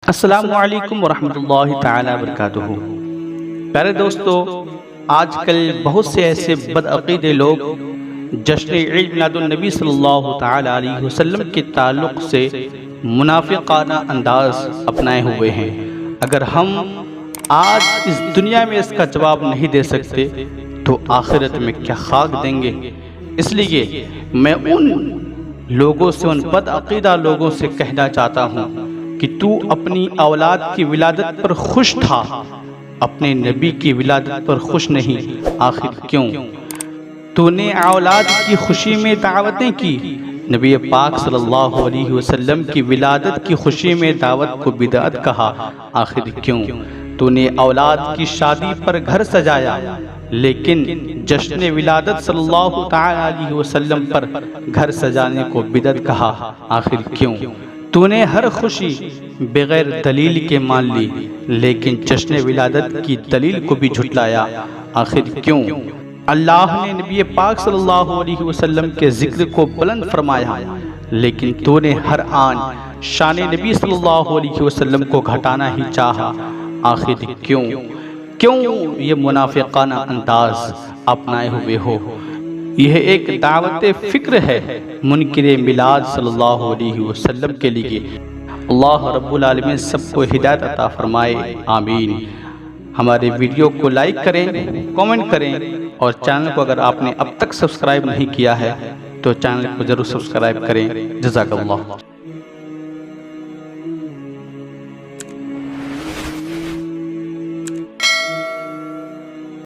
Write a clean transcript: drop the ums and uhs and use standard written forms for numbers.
अस्सलामु अलैकुम वरहमतुल्लाहि तआला बरकातुहू। प्यारे दोस्तों, आजकल बहुत से ऐसे बदअक़ीदे लोग जश्न ईद मिलादुन नबी सल्लल्लाहु तआला अलैहि वसल्लम के ताल्लुक़ से मुनाफ़िक़ाना अंदाज़ अपनाए हुए हैं। अगर हम आज इस दुनिया में इसका जवाब नहीं दे सकते तो आखिरत में क्या खाक देंगे। इसलिए मैं उन लोगों से, उन बदअक़ीदा लोगों से कहना चाहता हूँ कि तू अपनी औलाद की विलादत पर खुश था, अपने नबी की विलादत पर खुश नहीं। आखिर क्यों? तूने औलाद की खुशी में दावतें की, नबी पाक सल्लल्लाहु अलैहि वसल्लम की विलादत की खुशी में दावत को बिदअत कहा। आखिर क्यों? तूने औलाद की शादी पर घर सजाया, लेकिन जश्न विलादत सल्लल्लाहु तआला अलैहि वसल्लम पर घर सजाने को बिदअत कहा। आखिर क्यों? तूने हर खुशी बगैर दलील के मान ली, लेकिन जश्न विलादत की दलील को भी झुटलाया। आखिर क्यों? अल्लाह ने नबी पाक सल्लल्लाहु अलैहि वसल्लम के जिक्र को बुलंद फरमाया, लेकिन तूने हर आन शान नबी सल्लल्लाहु अलैहि वसल्लम को घटाना ही चाहा। आखिर क्यों? क्यों ये मुनाफ़िक़ाना अंदाज़ अपनाए हुए हो? यह एक दावत फ़िक्र है मुनकिर मिलाद सल्लल्लाहु अलैहि वसल्लम के लिए। अल्लाह रब्बुल आलमीन सबको हिदायत अता फरमाए, आमीन। हमारे वीडियो को लाइक करें, कमेंट करें और चैनल को अगर आपने अब तक सब्सक्राइब नहीं किया है तो चैनल को ज़रूर सब्सक्राइब करें। जज़ाकल्लाह।